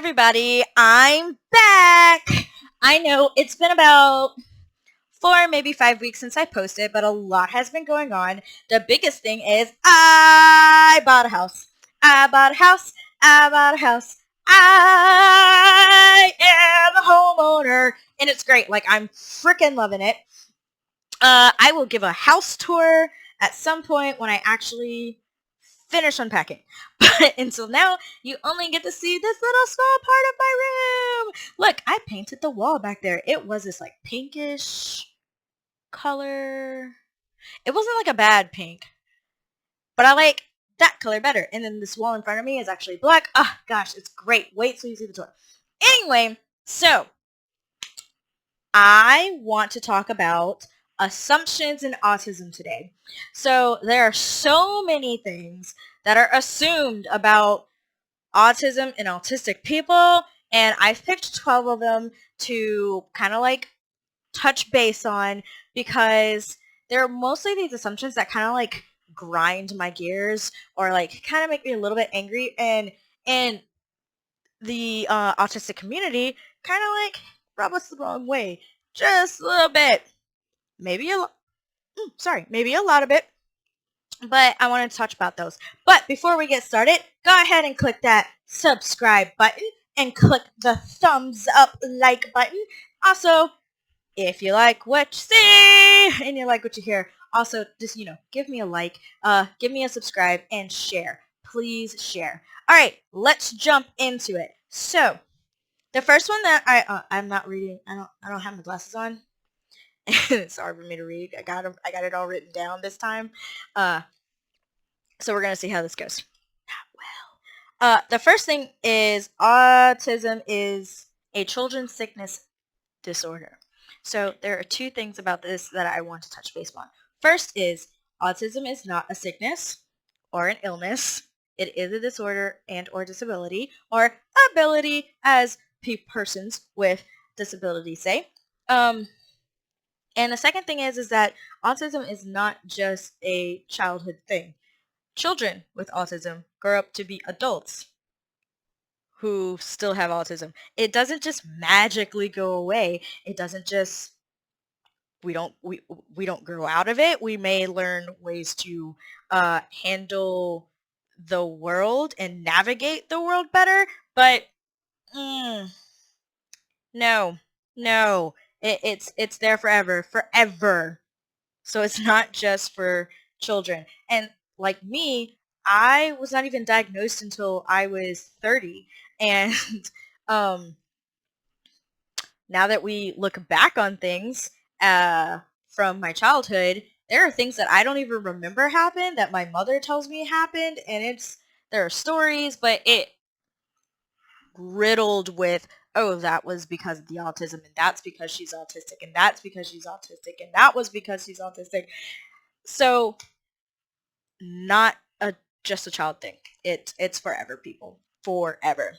everybody, I'm back. I know it's been about 4, maybe 5 weeks since I posted, but a lot has been going on. The biggest thing is I bought a house. I bought a house. I bought a house. I am a homeowner, and it's great. Like, I'm freaking loving it. I will give a house tour at some point when I actually finish unpacking. But until now, you only get to see this little small part of my room. Look, I painted the wall back there. It was this like pinkish color. It wasn't like a bad pink, but I like that color better. And then this wall in front of me is actually black. Oh gosh, it's great. Wait till you see the tour. Anyway, so I want to talk about assumptions in autism today. So there are so many things that are assumed about autism and autistic people, and I've picked 12 of them to kind of like touch base on because they're mostly these assumptions that kind of like grind my gears or like kind of make me a little bit angry, and the autistic community kind of like rub us the wrong way just a little bit, maybe maybe a lot of it, but I want to touch about those. But before we get started, go ahead and click that subscribe button and click the thumbs up like button. Also, if you like what you see and you like what you hear, also just, give me a like, give me a subscribe, and share. Please share. All right, let's jump into it. So, the first one that I'm not reading. I don't have my glasses on. It's hard for me to read. I got it all written down this time. So we're gonna see how this goes. The first thing is autism is a children's sickness disorder. So there are two things about this that I want to touch base on. First is autism is not a sickness or an illness. It is a disorder and or disability or ability, as persons with disabilities say. And the second thing is that autism is not just a childhood thing. Children with autism grow up to be adults who still have autism. It doesn't just magically go away. It doesn't just we don't grow out of it. We may learn ways to handle the world and navigate the world better, but no, it's there forever. So it's not just for children. And like me, I was not even diagnosed until I was 30. And now that we look back on things from my childhood, there are things that I don't even remember happened that my mother tells me happened, and there are stories, but it riddled with, oh, that was because of the autism, and that's because she's autistic, and that's because she's autistic, and that was because she's autistic. So not just a child thing. It's forever, people. Forever.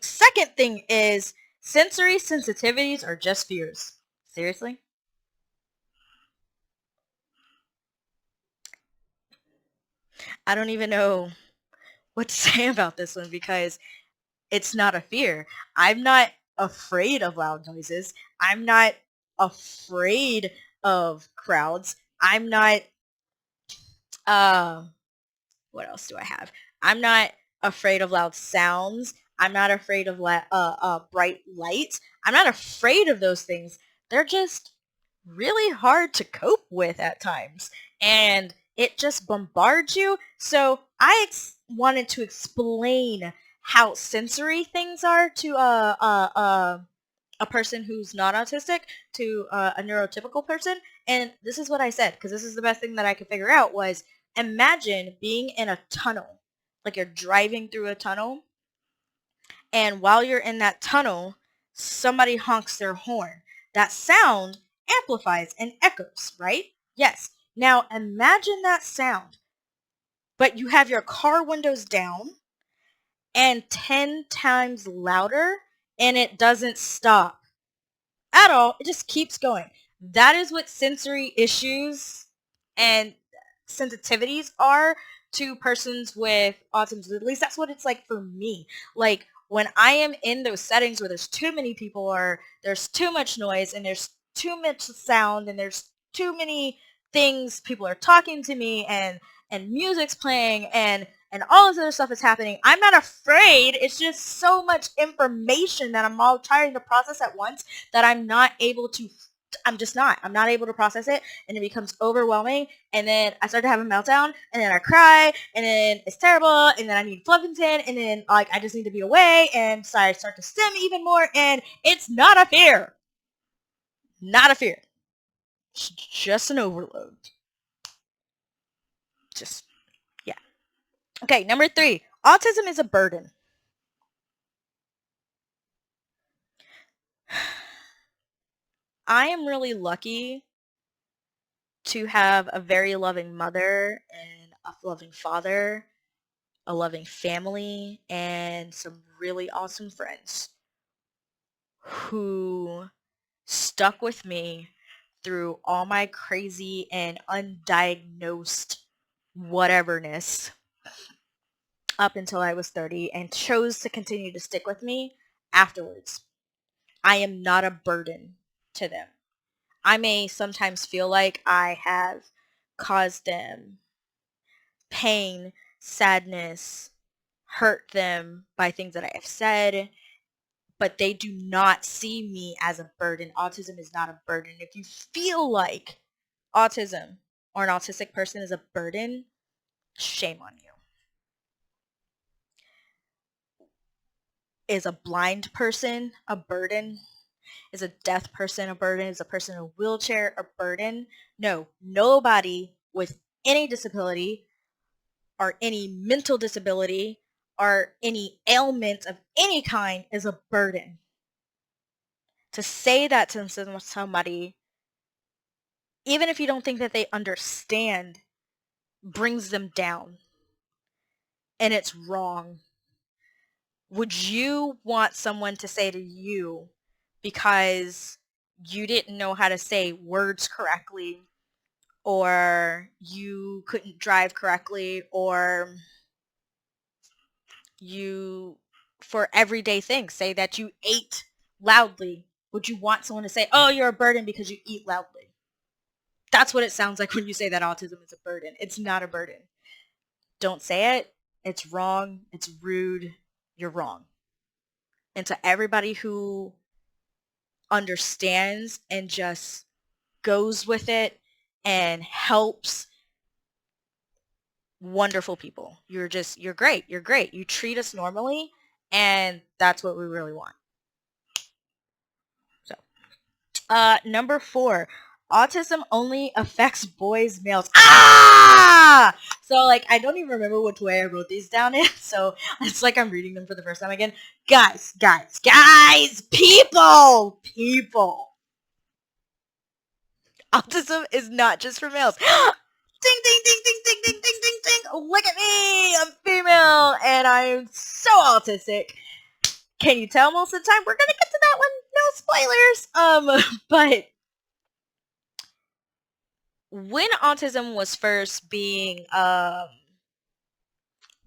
Second thing is sensory sensitivities are just fears. Seriously? I don't even know what to say about this one because it's not a fear. I'm not afraid of loud noises. I'm not afraid of crowds. I'm not what else do I have? I'm not afraid of loud sounds. I'm not afraid of bright lights. I'm not afraid of those things. They're just really hard to cope with at times. And it just bombards you. So I wanted to explain how sensory things are to a person who's not autistic, to a neurotypical person. And this is what I said, because this is the best thing that I could figure out was, imagine being in a tunnel, like you're driving through a tunnel, and while you're in that tunnel, somebody honks their horn. That sound amplifies and echoes, right? Yes. Now imagine that sound, but you have your car windows down and 10 times louder, and it doesn't stop at all. It just keeps going. That is what sensory issues and sensitivities are to persons with autism. At least that's what it's like for me. Like, when I am in those settings where there's too many people or there's too much noise and there's too much sound and there's too many things, people are talking to me and music's playing and all this other stuff is happening, I'm not afraid. It's just so much information that I'm all trying to process at once that I'm not able to, I'm not able to process it, and it becomes overwhelming, and then I start to have a meltdown, and then I cry, and then it's terrible, and then I need Fluffington, and then like I just need to be away, and so I start to stim even more, and it's not a fear. Not a fear. It's just an overload. Just, yeah. Okay, number 3. Autism is a burden. I am really lucky to have a very loving mother and a loving father, a loving family, and some really awesome friends who stuck with me through all my crazy and undiagnosed whateverness up until I was 30 and chose to continue to stick with me afterwards. I am not a burden to them. I may sometimes feel like I have caused them pain, sadness, hurt them by things that I have said, but they do not see me as a burden. Autism is not a burden. If you feel like autism or an autistic person is a burden, shame on you. Is a blind person a burden? Is a deaf person a burden? Is a person in a wheelchair a burden? No, nobody with any disability or any mental disability or any ailment of any kind is a burden. To say that to somebody, even if you don't think that they understand, brings them down. And it's wrong. Would you want someone to say to you, because you didn't know how to say words correctly, or you couldn't drive correctly, or you, for everyday things, say that you ate loudly, would you want someone to say, oh, you're a burden because you eat loudly? That's what it sounds like when you say that autism is a burden. It's not a burden. Don't say it. It's wrong. It's rude. You're wrong. And to everybody who understands and just goes with it and helps, wonderful people. You're great. You're great. You treat us normally, and that's what we really want. So, number 4, autism only affects boys, males. Ah! So, like, I don't even remember which way I wrote these down in, so it's like I'm reading them for the first time again. Guys, people! Autism is not just for males. Ding, ding, ding, ding, ding, ding, ding, ding, ding. Look at me. I'm female, and I'm so autistic. Can you tell most of the time? We're going to get to that one. No spoilers. But when autism was first being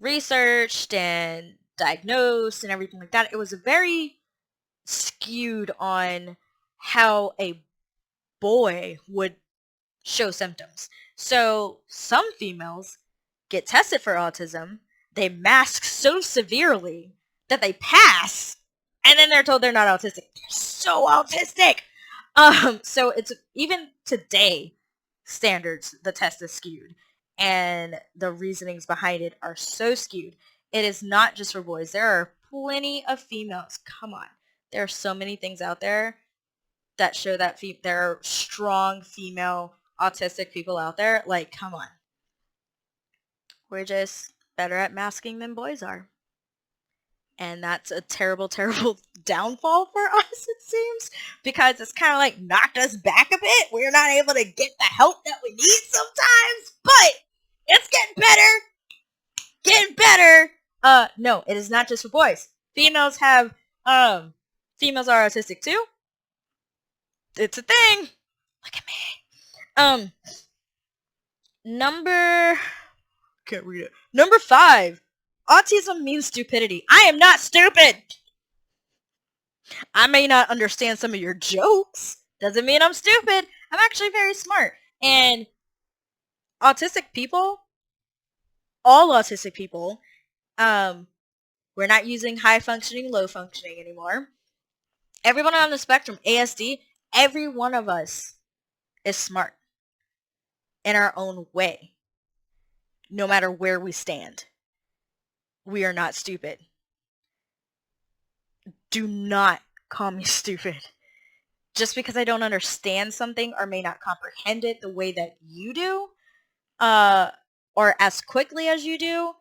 researched and diagnosed and everything like that, it was very skewed on how a boy would show symptoms. So some females get tested for autism, they mask so severely that they pass, and then they're told they're not autistic. They're so autistic. So it's, even today, standards, the test is skewed, and the reasonings behind it are so skewed. It is not just for boys. There are plenty of females. Come on. There are so many things out there that show that there are strong female autistic people out there. Like, come on. We're just better at masking than boys are. And that's a terrible, terrible downfall for us, it seems, because it's kind of like knocked us back a bit. We're not able to get the help that we need sometimes, but it's getting better. No, it is not just for boys. Females are autistic too. It's a thing. Look at me. Number 5. Autism means stupidity. I am not stupid. I may not understand some of your jokes. Doesn't mean I'm stupid. I'm actually very smart. And autistic people, all autistic people, we're not using high functioning, low functioning anymore. Everyone on the spectrum, ASD, every one of us is smart in our own way, no matter where we stand. We are not stupid. Do not call me stupid. Just because I don't understand something or may not comprehend it the way that you do, or as quickly as you do,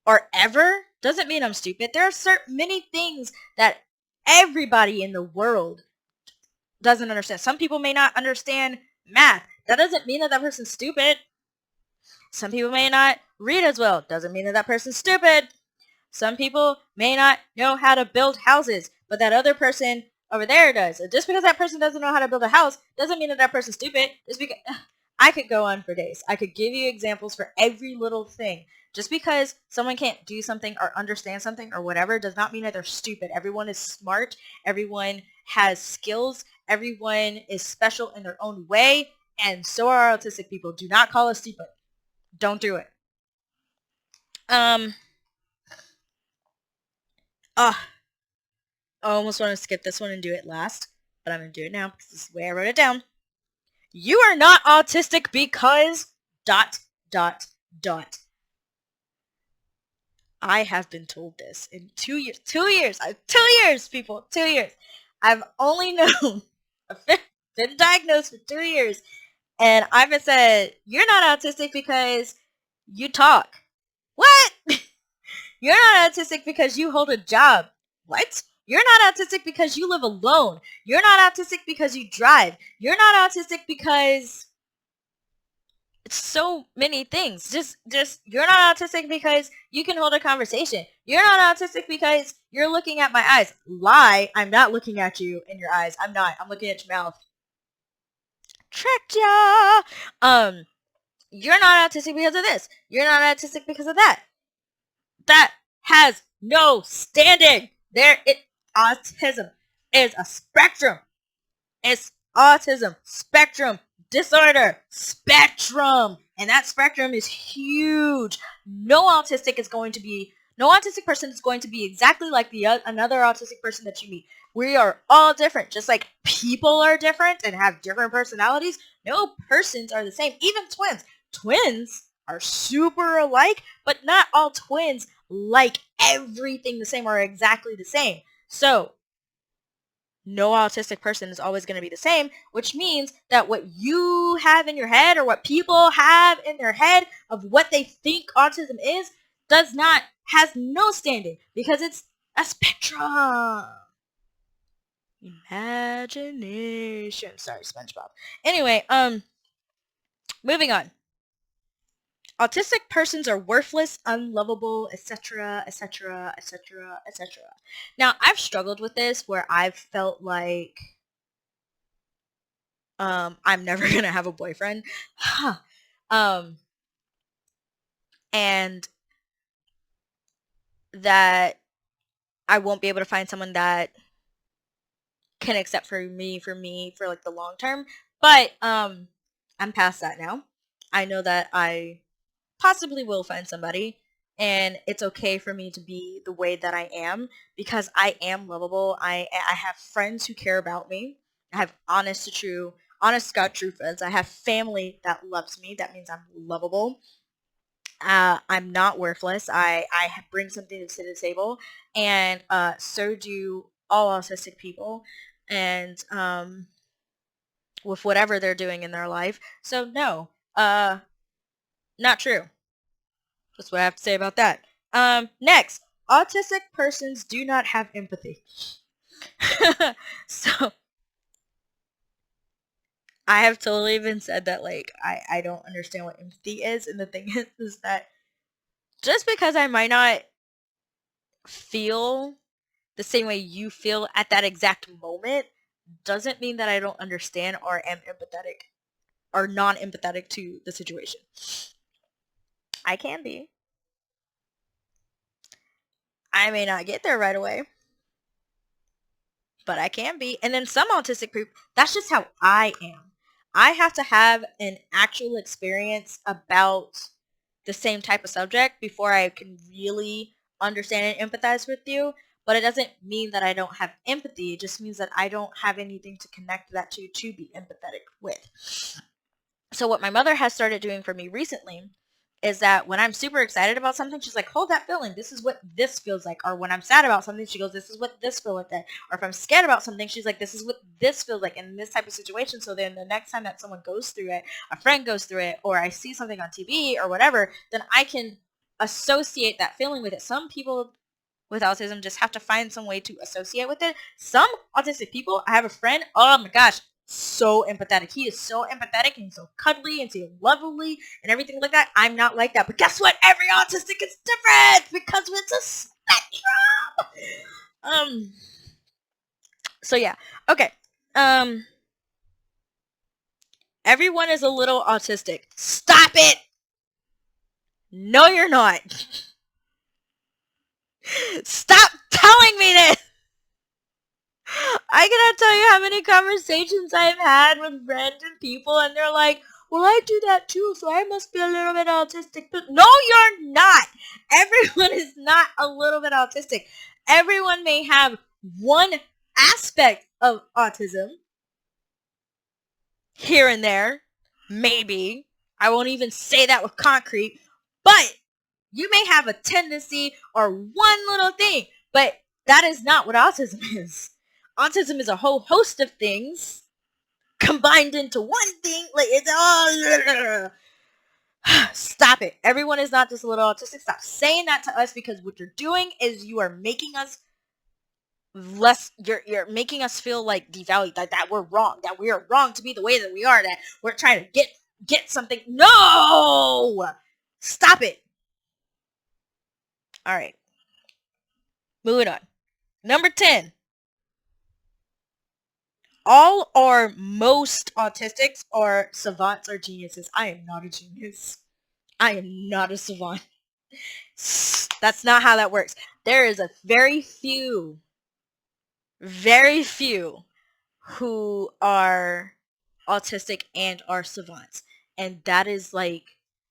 or ever, doesn't mean I'm stupid. There are many things that everybody in the world doesn't understand. Some people may not understand math. That doesn't mean that that person's stupid. Some people may not read as well. Doesn't mean that that person's stupid. Some people may not know how to build houses, but that other person over there does. Just because that person doesn't know how to build a house doesn't mean that that person's stupid. Just because I could go on for days. I could give you examples for every little thing. Just because someone can't do something or understand something or whatever does not mean that they're stupid. Everyone is smart. Everyone has skills. Everyone is special in their own way. And so are autistic people. Do not call us stupid. Don't do it. I almost want to skip this one and do it last, but I'm going to do it now because this is the way I wrote it down. You are not autistic because ... I have been told this in 2 years. 2 years. 2 years, people. 2 years. I've only known, I've been diagnosed for 2 years, and I've been said, you're not autistic because you talk. What? You're not autistic because you hold a job. What? You're not autistic because you live alone. You're not autistic because you drive. You're not autistic because it's so many things. Just you're not autistic because you can hold a conversation. You're not autistic because you're looking at my eyes. Lie. I'm not looking at you in your eyes. I'm not. I'm looking at your mouth. Tricked ya. You're not autistic because of this. You're not autistic because of that. That has no standing. Autism is a spectrum. It's autism, spectrum, disorder, spectrum. And that spectrum is huge. No autistic person is going to be exactly like another autistic person that you meet. We are all different. Just like people are different and have different personalities, no persons are the same. Even twins. Twins are super alike, but not all twins like everything the same or exactly the same. So, no autistic person is always going to be the same, which means that what you have in your head or what people have in their head of what they think autism is has no standing because it's a spectrum. Imagination. Sorry, SpongeBob. Anyway, moving on. Autistic persons are worthless, unlovable, etc., etc., etc., etc. Now, I've struggled with this where I've felt like I'm never going to have a boyfriend. And that I won't be able to find someone that can accept for me for like the long term. But I'm past that now. I know that I possibly will find somebody, and it's okay for me to be the way that I am because I am lovable. I have friends who care about me. I have honest to God true friends. I have family that loves me. That means I'm lovable. I'm not worthless. I bring something to the table, and so do all autistic people, and with whatever they're doing in their life. So no, not true. That's what I have to say about that. Next, autistic persons do not have empathy. So, I have totally even said that, like, I don't understand what empathy is, and the thing is that just because I might not feel the same way you feel at that exact moment doesn't mean that I don't understand or am empathetic or non-empathetic to the situation. I can be. I may not get there right away, but I can be. And then some autistic people, that's just how I am. I have to have an actual experience about the same type of subject before I can really understand and empathize with you. But it doesn't mean that I don't have empathy. It just means that I don't have anything to connect that to be empathetic with. So what my mother has started doing for me recently is that when I'm super excited about something, she's like, hold that feeling. This is what this feels like. Or when I'm sad about something, she goes, this is what this feels like. Or if I'm scared about something, she's like, this is what this feels like in this type of situation. So then the next time that someone goes through it, a friend goes through it, or I see something on TV or whatever, then I can associate that feeling with it. Some people with autism just have to find some way to associate with it. Some autistic people, I have a friend, oh my gosh, so empathetic. He is so empathetic and so cuddly and so lovely and everything like that. I'm not like that. But guess what? Every autistic is different because it's a spectrum. So yeah. Okay. Everyone is a little autistic. Stop it. No, you're not. Stop telling me this. I cannot tell you how many conversations I've had with random people and they're like, well, I do that too, so I must be a little bit autistic. But no, you're not. Everyone is not a little bit autistic. Everyone may have one aspect of autism here and there. Maybe. I won't even say that with concrete. But you may have a tendency or one little thing. But that is not what autism is. Autism is a whole host of things combined into one thing. Like, it's all... Stop it. Everyone is not just a little autistic. Stop saying that to us, because what you're doing is you are making us less, you're making us feel like devalued, that we're wrong, that we are wrong to be the way that we are, that we're trying to get something. No! Stop it. All right. Moving on. Number 10. All or most autistics are savants or geniuses. I am not a genius. I am not a savant. That's not how that works. There is a very few who are autistic and are savants. And that is like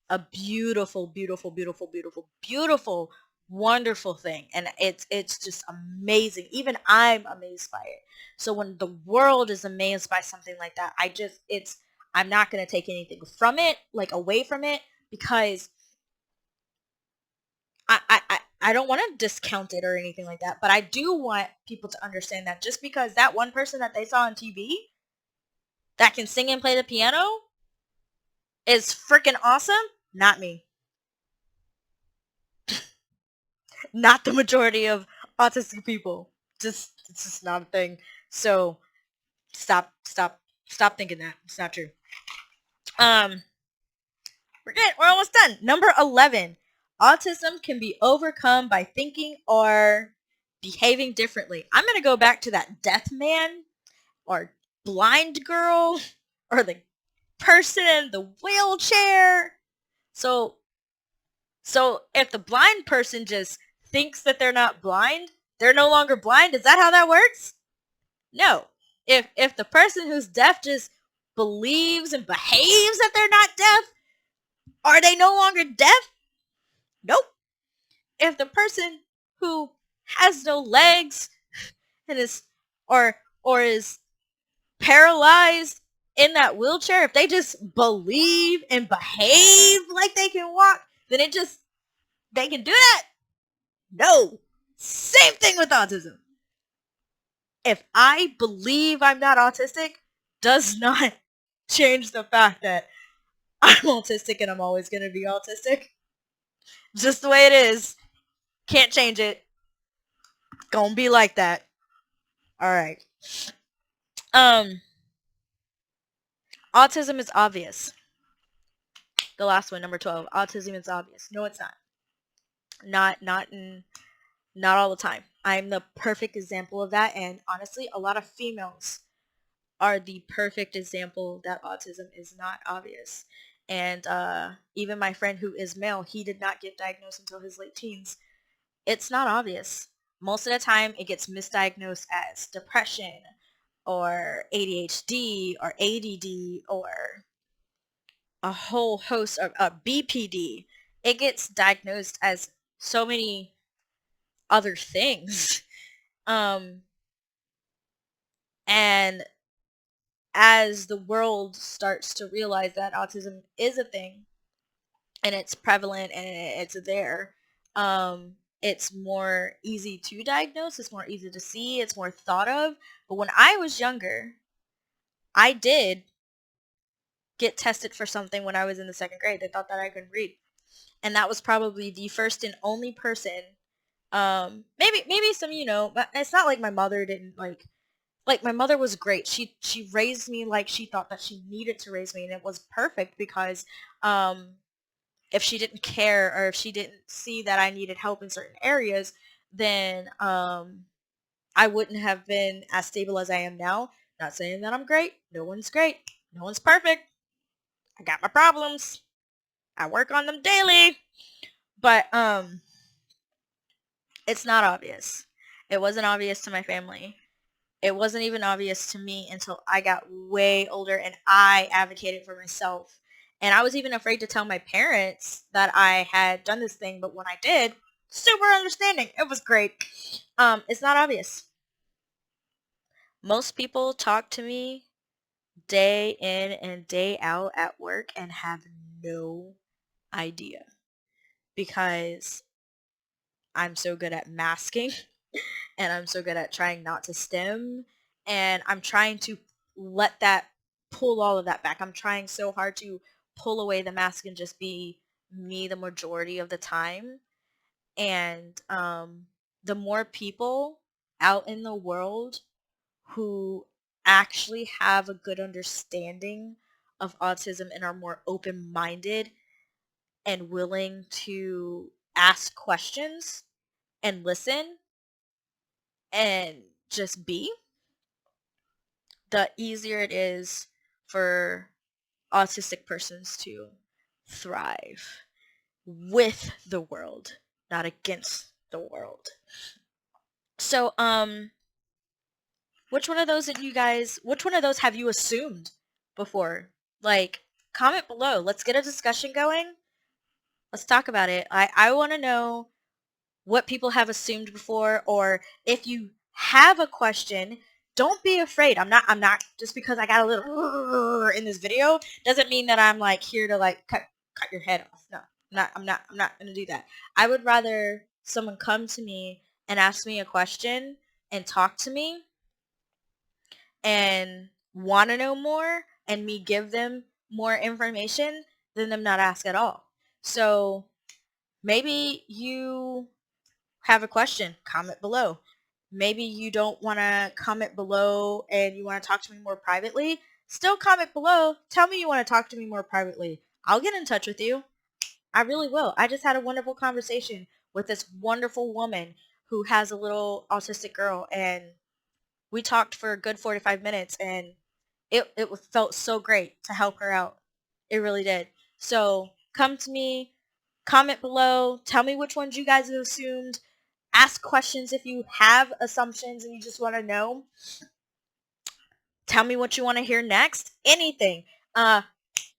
a beautiful, beautiful, beautiful, beautiful, beautiful, wonderful thing. And it's just amazing. Even I'm amazed by it. So when the world is amazed by something like that, I'm not going to take anything from it, like away from it, because I don't want to discount it or anything like that, but I do want people to understand that just because that one person that they saw on TV that can sing and play the piano is freaking awesome, not me. Not the majority of autistic people. It's just not a thing. So stop thinking that. It's not true. We're good. We're almost done. Number 11. Autism can be overcome by thinking or behaving differently. I'm going to go back to that deaf man or blind girl or the person in the wheelchair. So if the blind person just thinks that they're not blind, they're no longer blind. Is that how that works? No. If the person who's deaf just believes and behaves that they're not deaf, are they no longer deaf? Nope. If the person who has no legs and is paralyzed in that wheelchair, if they just believe and behave like they can walk, then they can do that? No. Same thing with autism. If I believe I'm not autistic, does not change the fact that I'm autistic and I'm always going to be autistic. Just the way it is. Can't change it. Gonna be like that. All right. Autism is obvious. The last one, number 12. Autism is obvious. No, it's not. Not all the time. I'm the perfect example of that, and honestly, a lot of females are the perfect example that autism is not obvious. And even my friend who is male, he did not get diagnosed until his late teens. It's not obvious. Most of the time, it gets misdiagnosed as depression or ADHD or ADD or a whole host of BPD. It gets diagnosed as so many other things. Um, and as the world starts to realize that autism is a thing and it's prevalent and it's there, it's more easy to diagnose, it's more easy to see, it's more thought of. But when I was younger, I did get tested for something when I was in the second grade. They thought that I couldn't read. And that was probably the first and only person, maybe some, but it's not like my mother didn't like my mother was great. She raised me like she thought that she needed to raise me, and it was perfect because if she didn't care or if she didn't see that I needed help in certain areas, then I wouldn't have been as stable as I am now. Not saying that I'm great. No one's great. No one's perfect. I got my problems. I work on them daily. But it's not obvious. It wasn't obvious to my family. It wasn't even obvious to me until I got way older and I advocated for myself. And I was even afraid to tell my parents that I had done this thing, but when I did, super understanding. It was great. It's not obvious. Most people talk to me day in and day out at work and have no idea because I'm so good at masking and I'm so good at trying not to stim, and I'm trying to let that pull all of that back. I'm trying so hard to pull away the mask and just be me the majority of the time. And the more people out in the world who actually have a good understanding of autism and are more open-minded and willing to ask questions and listen and just be, the easier it is for autistic persons to thrive with the world, not against the world. So, which one of those have you assumed before? Like, comment below. Let's get a discussion going. Let's talk about it. I want to know what people have assumed before, or if you have a question, don't be afraid. I'm not just because I got a little in this video doesn't mean that I'm like here to like cut your head off. No, I'm not going to do that. I would rather someone come to me and ask me a question and talk to me and want to know more and me give them more information than them not ask at all. So maybe you have a question, comment below. Maybe you don't want to comment below and you want to talk to me more privately. Still comment below. Tell me you want to talk to me more privately. I'll get in touch with you. I really will. I just had a wonderful conversation with this wonderful woman who has a little autistic girl, and we talked for a good 45 minutes, and it felt so great to help her out. It really did. So come to me, comment below, tell me which ones you guys have assumed. Ask questions if you have assumptions and you just want to know. Tell me what you want to hear next. Anything.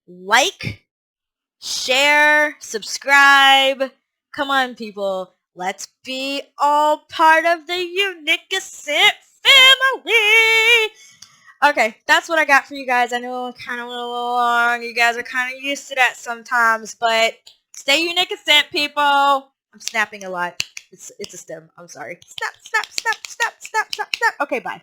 Like, share, subscribe. Come on, people. Let's be all part of the Unicascent family. Okay, that's what I got for you guys. I know I'm kind of a little long. You guys are kind of used to that sometimes, but stay Unicascent, people. I'm snapping a lot. It's a stem. I'm sorry. Snap, snap, snap, snap, snap, snap, snap. Okay, bye.